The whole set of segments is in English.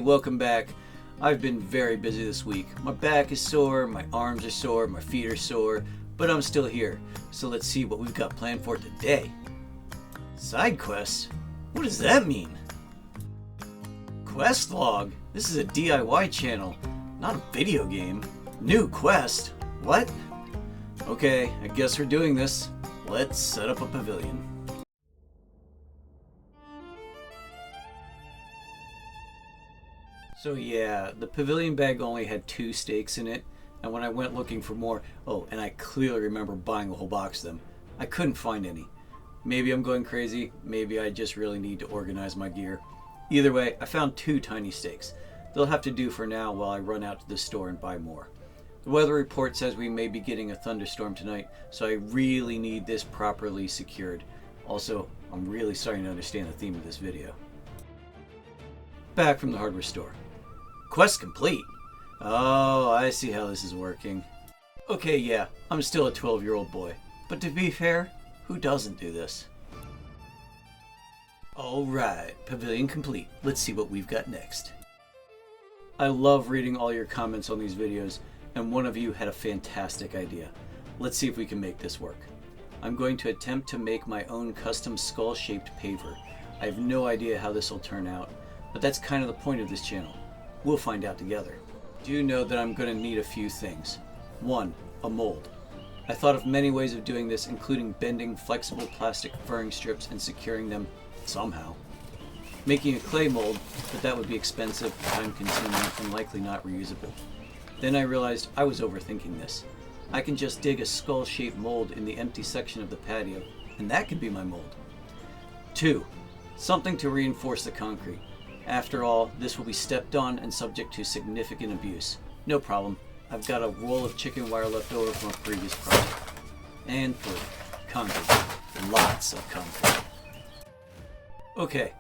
welcome back. I've been very busy this week. My back is sore, my arms are sore, my feet are sore, but I'm still here. So let's see what we've got planned for today. Side quests? What does that mean? Quest log? This is a DIY channel, not a video game. New quest? What? Okay, I guess we're doing this. Let's set up a pavilion. So yeah, the pavilion bag only had 2 stakes in it, and when I went looking for more, and I clearly remember buying a whole box of them, I couldn't find any. Maybe I'm going crazy, maybe I just really need to organize my gear. Either way, I found 2 tiny stakes. They'll have to do for now while I run out to the store and buy more. The weather report says we may be getting a thunderstorm tonight, so I really need this properly secured. Also, I'm really starting to understand the theme of this video. Back from the hardware store. Quest complete. Oh, I see how this is working. Okay, yeah, I'm still a 12-year-old boy. But to be fair, who doesn't do this? Alright, pavilion complete. Let's see what we've got next. I love reading all your comments on these videos, and one of you had a fantastic idea. Let's see if we can make this work. I'm going to attempt to make my own custom skull-shaped paver. I have no idea how this will turn out, but that's kind of the point of this channel. We'll find out together. Do know that I'm going to need a few things. 1. A mold. I thought of many ways of doing this, including bending flexible plastic furring strips and securing them somehow. Making a clay mold, but that would be expensive, time-consuming, and likely not reusable. Then I realized I was overthinking this. I can just dig a skull-shaped mold in the empty section of the patio, and that can be my mold. 2. Something to reinforce the concrete. After all, this will be stepped on and subject to significant abuse. No problem. I've got a roll of chicken wire left over from a previous project. And 3. Concrete. Lots of concrete. Okay,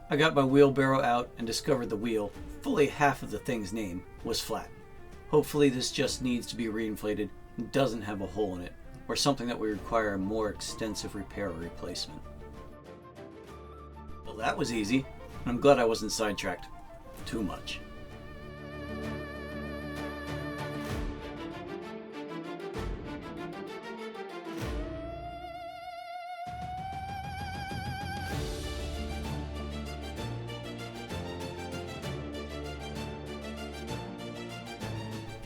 I got my wheelbarrow out and discovered the wheel, fully half of the thing's name, was flat. Hopefully this just needs to be reinflated and doesn't have a hole in it, or something that would require a more extensive repair or replacement. Well, that was easy. I'm glad I wasn't sidetracked too much.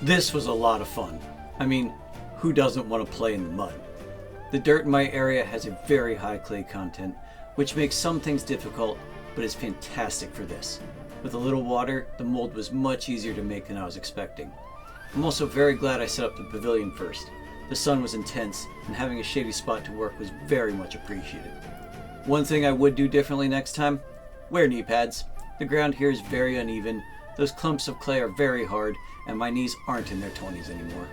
This was a lot of fun. I mean, who doesn't want to play in the mud? The dirt in my area has a very high clay content, which makes some things difficult, but it's fantastic for this. With a little water, the mold was much easier to make than I was expecting. I'm also very glad I set up the pavilion first. The sun was intense, and having a shady spot to work was very much appreciated. One thing I would do differently next time: wear knee pads. The ground here is very uneven, those clumps of clay are very hard, and my knees aren't in their 20s anymore.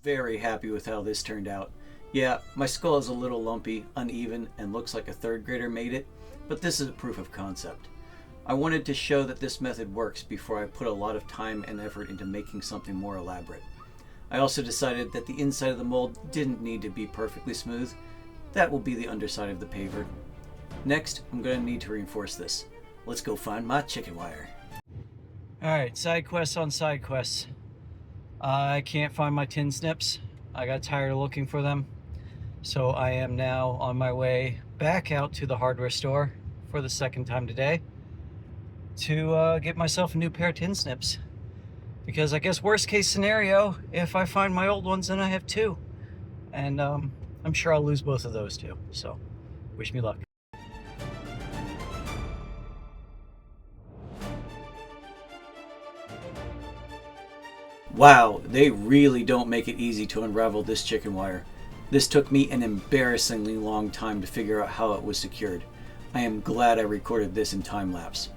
Very happy with how this turned out. Yeah, my skull is a little lumpy, uneven, and looks like a 3rd grader made it, but this is a proof of concept. I wanted to show that this method works before I put a lot of time and effort into making something more elaborate. I also decided that the inside of the mold didn't need to be perfectly smooth. That will be the underside of the paver. Next, I'm going to need to reinforce this. Let's go find my chicken wire. Alright, side quests on side quests. I can't find my tin snips. I got tired of looking for them. So I am now on my way back out to the hardware store for the 2nd time today to get myself a new pair of tin snips. Because I guess worst case scenario, if I find my old ones, then I have 2. And I'm sure I'll lose both of those too. So wish me luck. Wow, they really don't make it easy to unravel this chicken wire. This took me an embarrassingly long time to figure out how it was secured. I am glad I recorded this in time lapse.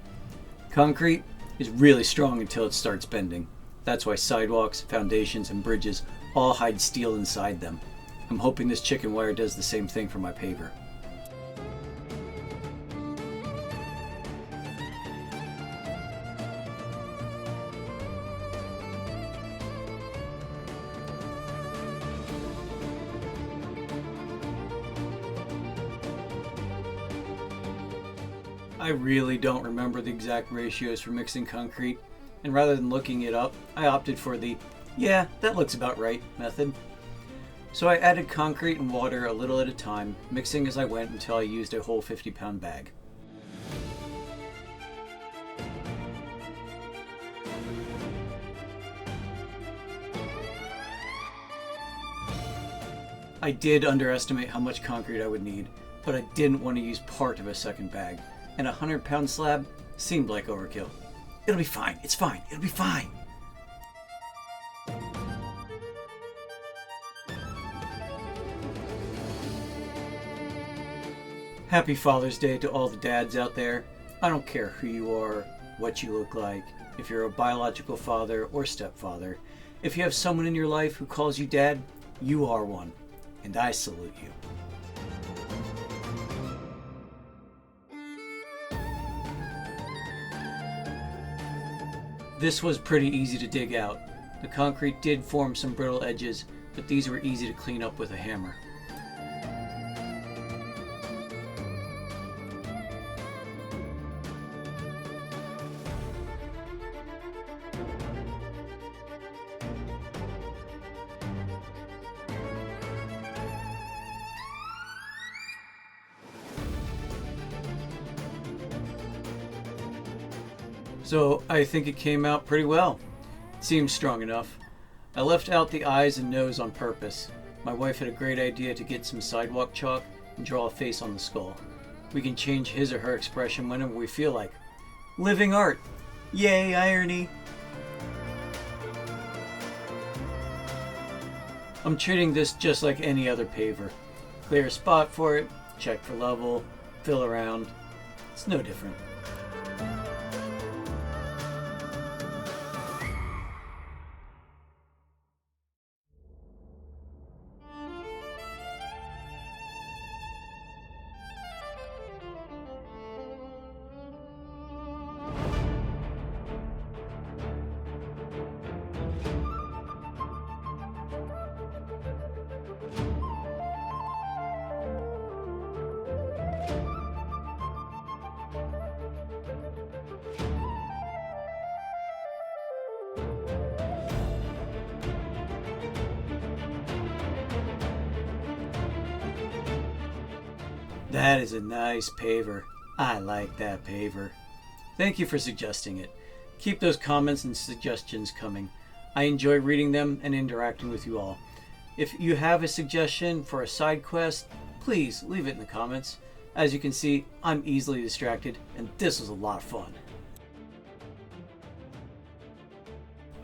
Concrete is really strong until it starts bending. That's why sidewalks, foundations, and bridges all hide steel inside them. I'm hoping this chicken wire does the same thing for my paver. I really don't remember the exact ratios for mixing concrete, and rather than looking it up, I opted for the, yeah, that looks about right method. So I added concrete and water a little at a time, mixing as I went until I used a whole 50-pound bag. I did underestimate how much concrete I would need, but I didn't want to use part of a second bag, and a 100-pound slab seemed like overkill. It'll be fine, it's fine, it'll be fine. Happy Father's Day to all the dads out there. I don't care who you are, what you look like, if you're a biological father or stepfather. If you have someone in your life who calls you dad, you are one, and I salute you. This was pretty easy to dig out. The concrete did form some brittle edges, but these were easy to clean up with a hammer. So I think it came out pretty well. It seems strong enough. I left out the eyes and nose on purpose. My wife had a great idea to get some sidewalk chalk and draw a face on the skull. We can change his or her expression whenever we feel like. Living art! Yay, irony! I'm treating this just like any other paver. Clear a spot for it, check for level, fill around. It's no different. That is a nice paver. I like that paver. Thank you for suggesting it. Keep those comments and suggestions coming. I enjoy reading them and interacting with you all. If you have a suggestion for a side quest, please leave it in the comments. As you can see, I'm easily distracted, and this was a lot of fun.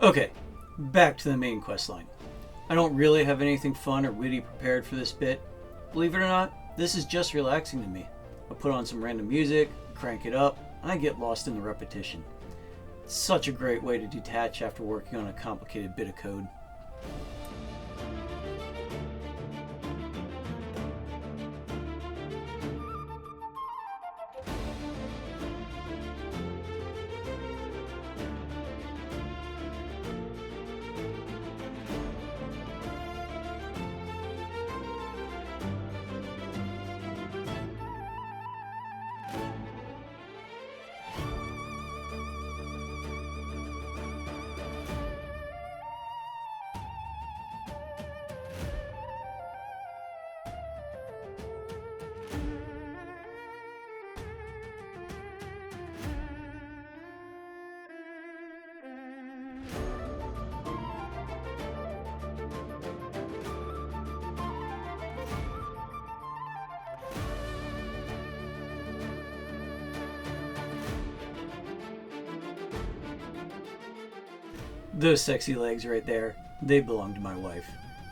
Okay, back to the main quest line. I don't really have anything fun or witty prepared for this bit. Believe it or not, this is just relaxing to me. I put on some random music, crank it up, and I get lost in the repetition. It's such a great way to detach after working on a complicated bit of code. Those sexy legs right there, they belong to my wife.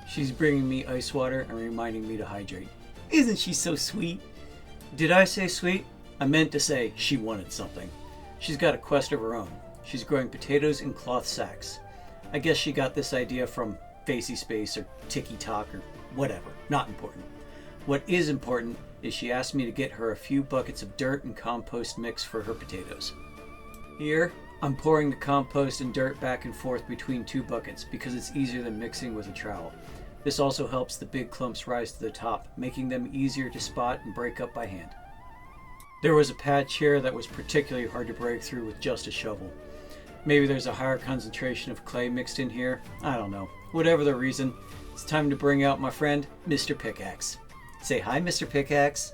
She's bringing me ice water and reminding me to hydrate. Isn't she so sweet? Did I say sweet? I meant to say she wanted something. She's got a quest of her own. She's growing potatoes in cloth sacks. I guess she got this idea from Facey Space or Tiki Talk or whatever. Not important. What is important is she asked me to get her a few buckets of dirt and compost mix for her potatoes. Here, I'm pouring the compost and dirt back and forth between 2 buckets because it's easier than mixing with a trowel. This also helps the big clumps rise to the top, making them easier to spot and break up by hand. There was a patch here that was particularly hard to break through with just a shovel. Maybe there's a higher concentration of clay mixed in here. I don't know. Whatever the reason, it's time to bring out my friend, Mr. Pickaxe. Say hi, Mr. Pickaxe.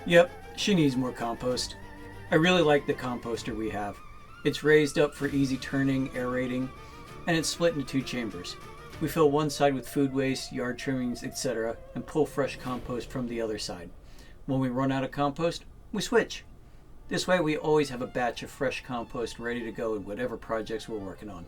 Yep, she needs more compost. I really like the composter we have. It's raised up for easy turning, aerating, and it's split into 2 chambers. We fill one side with food waste, yard trimmings, etc., and pull fresh compost from the other side. When we run out of compost, we switch. This way we always have a batch of fresh compost ready to go in whatever projects we're working on.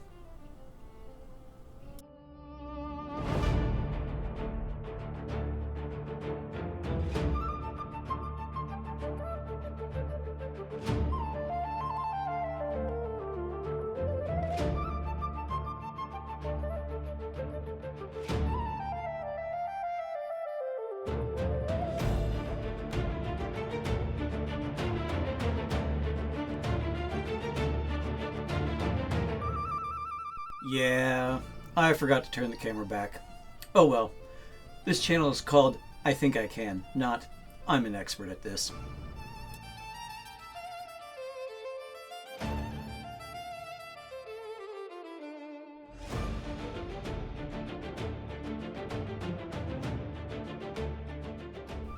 Yeah, I forgot to turn the camera back. Oh well. This channel is called I Think I Can, not I'm an expert at this.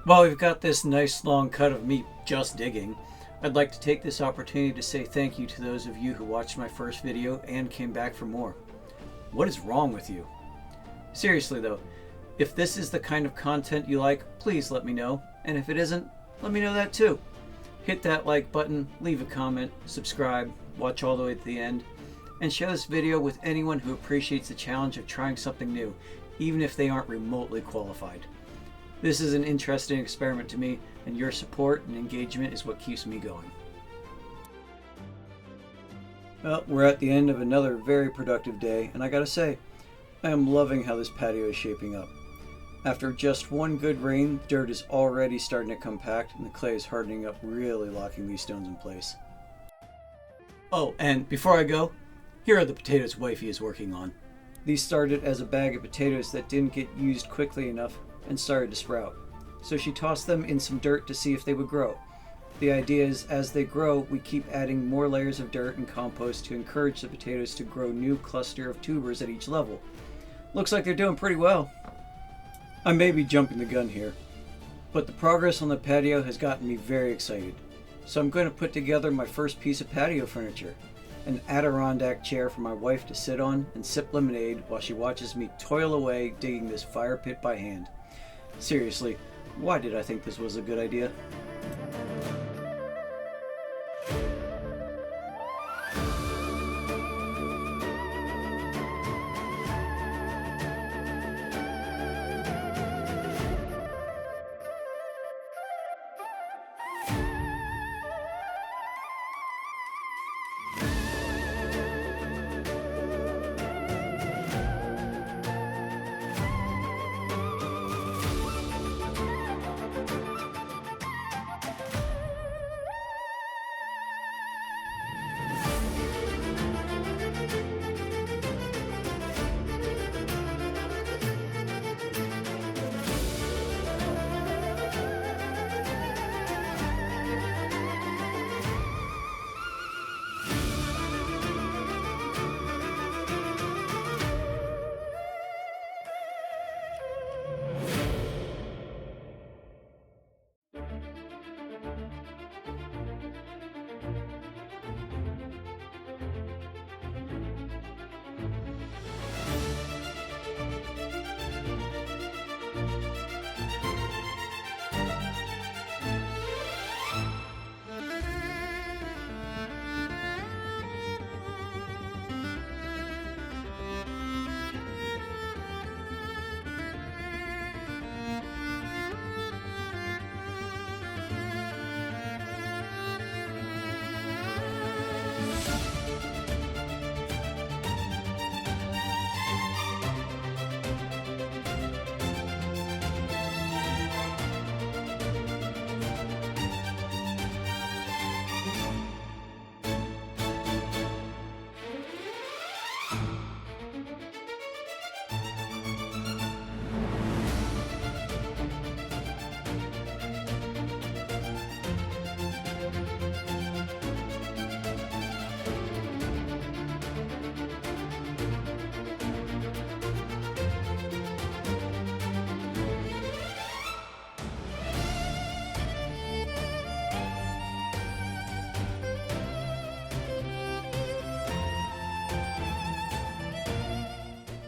While we've got this nice long cut of me just digging, I'd like to take this opportunity to say thank you to those of you who watched my first video and came back for more. What is wrong with you? Seriously though, if this is the kind of content you like, please let me know, and if it isn't, let me know that too. Hit that like button, leave a comment, subscribe, watch all the way to the end, and share this video with anyone who appreciates the challenge of trying something new, even if they aren't remotely qualified. This is an interesting experiment to me, and your support and engagement is what keeps me going. Well, we're at the end of another very productive day, and I gotta say, I am loving how this patio is shaping up. After just one good rain, dirt is already starting to compact, and the clay is hardening up, really locking these stones in place. Oh, and before I go, here are the potatoes wifey is working on. These started as a bag of potatoes that didn't get used quickly enough and started to sprout. So she tossed them in some dirt to see if they would grow. The idea is as they grow, we keep adding more layers of dirt and compost to encourage the potatoes to grow new cluster of tubers at each level. Looks like they're doing pretty well. I may be jumping the gun here, but the progress on the patio has gotten me very excited. So I'm going to put together my first piece of patio furniture, an Adirondack chair for my wife to sit on and sip lemonade while she watches me toil away digging this fire pit by hand. Seriously, why did I think this was a good idea?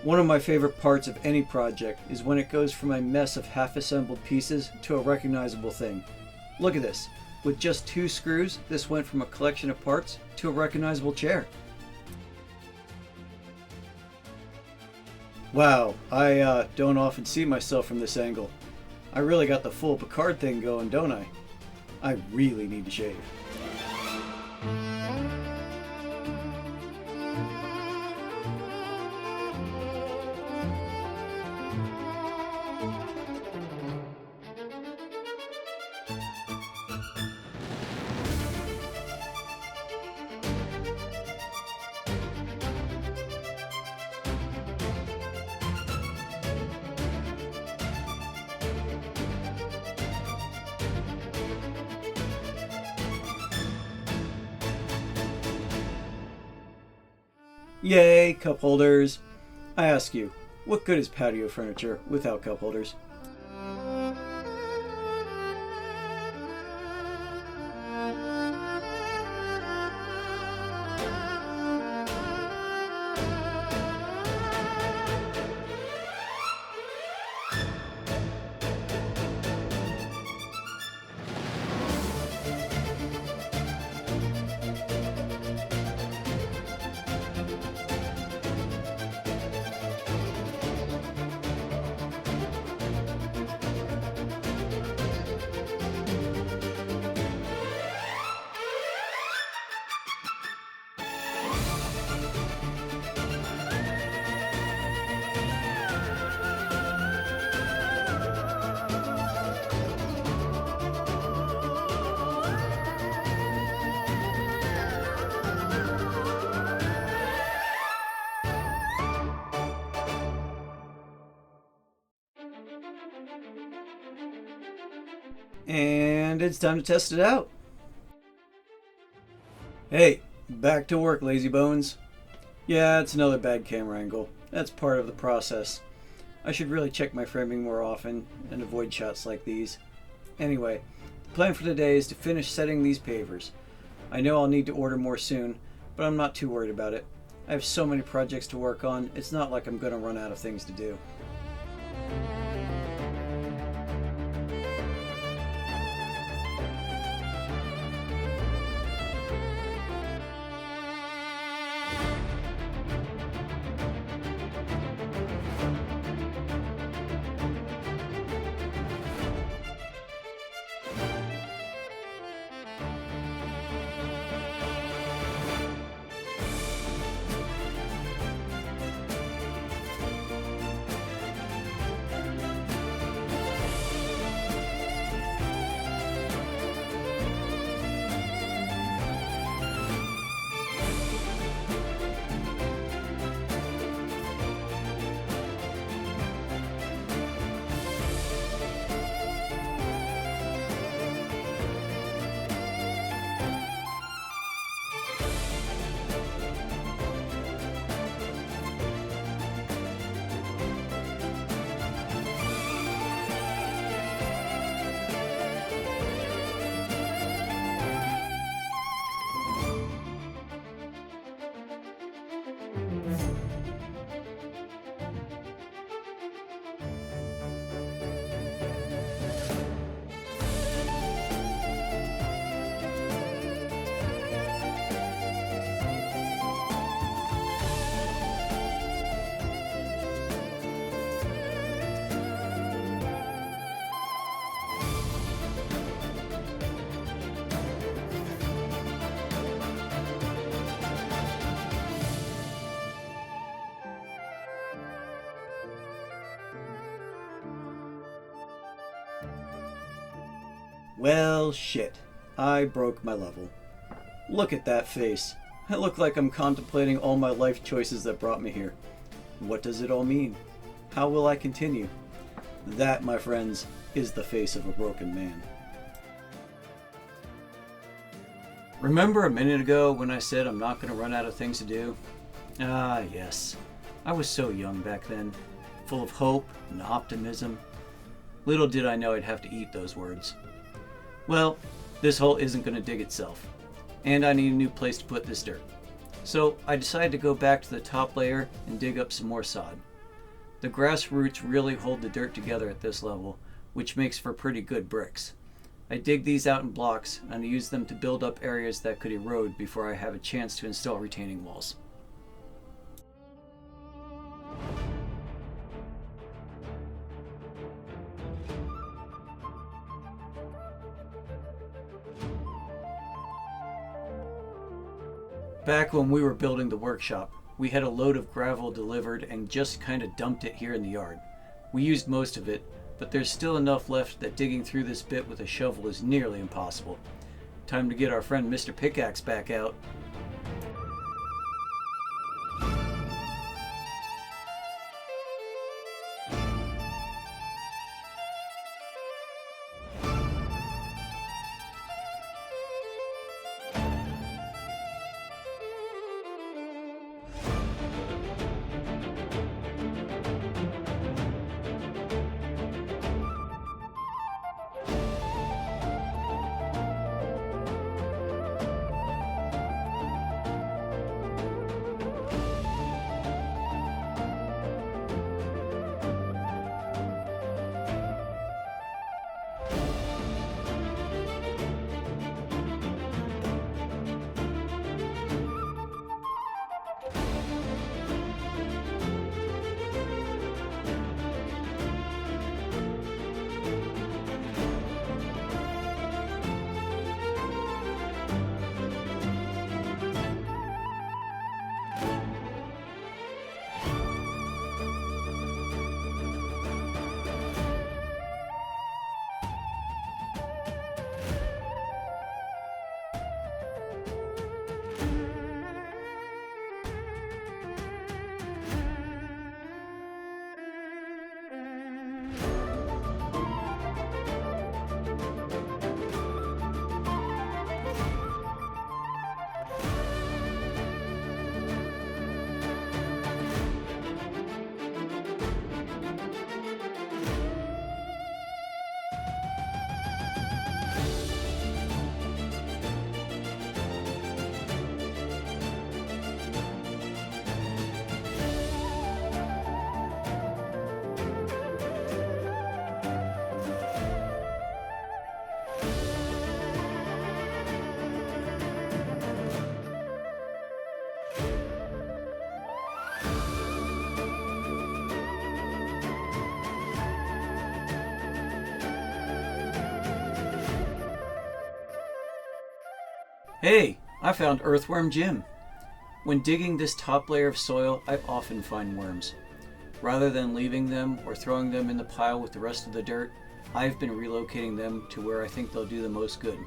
One of my favorite parts of any project is when it goes from a mess of half-assembled pieces to a recognizable thing. Look at this. With just 2 screws, this went from a collection of parts to a recognizable chair. Wow, I don't often see myself from this angle. I really got the full Picard thing going, don't I? I really need to shave. Yay, cup holders! I ask you, what good is patio furniture without cup holders? And it's time to test it out. Hey, back to work, lazy bones. Yeah, it's another bad camera angle. That's part of the process. I should really check my framing more often and avoid shots like these. Anyway, the plan for today is to finish setting these pavers. I know I'll need to order more soon, but I'm not too worried about it. I have so many projects to work on, it's not like I'm going to run out of things to do. Well, shit. I broke my level. Look at that face. I look like I'm contemplating all my life choices that brought me here. What does it all mean? How will I continue? That, my friends, is the face of a broken man. Remember a minute ago when I said I'm not going to run out of things to do? Ah, yes. I was so young back then, full of hope and optimism. Little did I know I'd have to eat those words. Well, this hole isn't going to dig itself, and I need a new place to put this dirt. So I decided to go back to the top layer and dig up some more sod. The grass roots really hold the dirt together at this level, which makes for pretty good bricks. I dig these out in blocks and use them to build up areas that could erode before I have a chance to install retaining walls. Back when we were building the workshop, we had a load of gravel delivered and just kind of dumped it here in the yard. We used most of it, but there's still enough left that digging through this bit with a shovel is nearly impossible. Time to get our friend Mr. Pickaxe back out. Hey, I found Earthworm Jim. When digging this top layer of soil, I often find worms. Rather than leaving them or throwing them in the pile with the rest of the dirt, I've been relocating them to where I think they'll do the most good.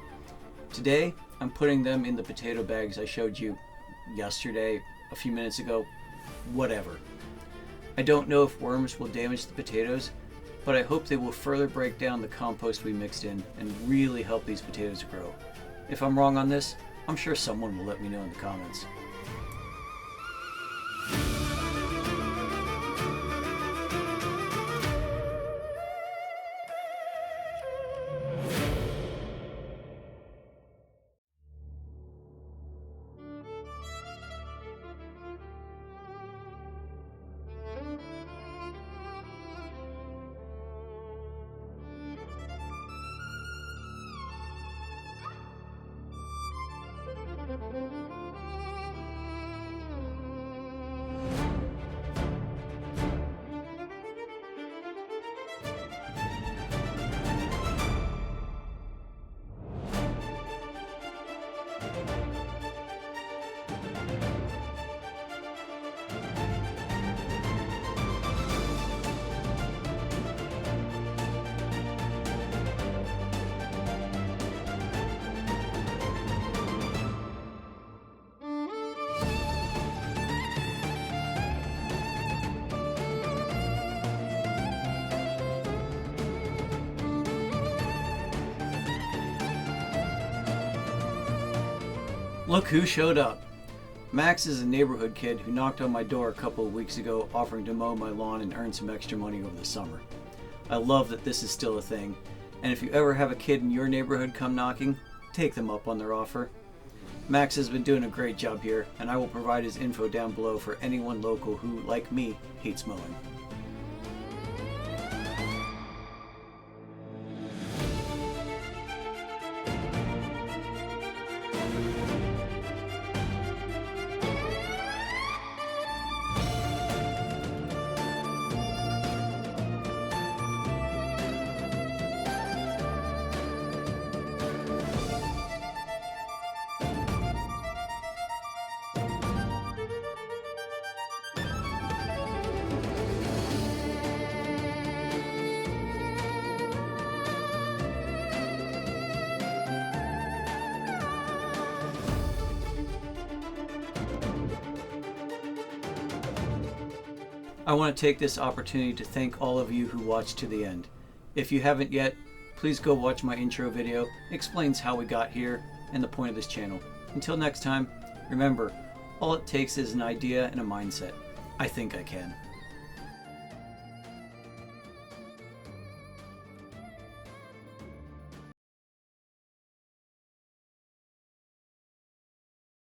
Today, I'm putting them in the potato bags I showed you yesterday, a few minutes ago, whatever. I don't know if worms will damage the potatoes, but I hope they will further break down the compost we mixed in and really help these potatoes grow. If I'm wrong on this, I'm sure someone will let me know in the comments. Look who showed up. Max is a neighborhood kid who knocked on my door a couple of weeks ago offering to mow my lawn and earn some extra money over the summer. I love that this is still a thing, and if you ever have a kid in your neighborhood come knocking, take them up on their offer. Max has been doing a great job here, and I will provide his info down below for anyone local who, like me, hates mowing. I want to take this opportunity to thank all of you who watched to the end. If you haven't yet, please go watch my intro video. It explains how we got here and the point of this channel. Until next time, remember, all it takes is an idea and a mindset. I think I can.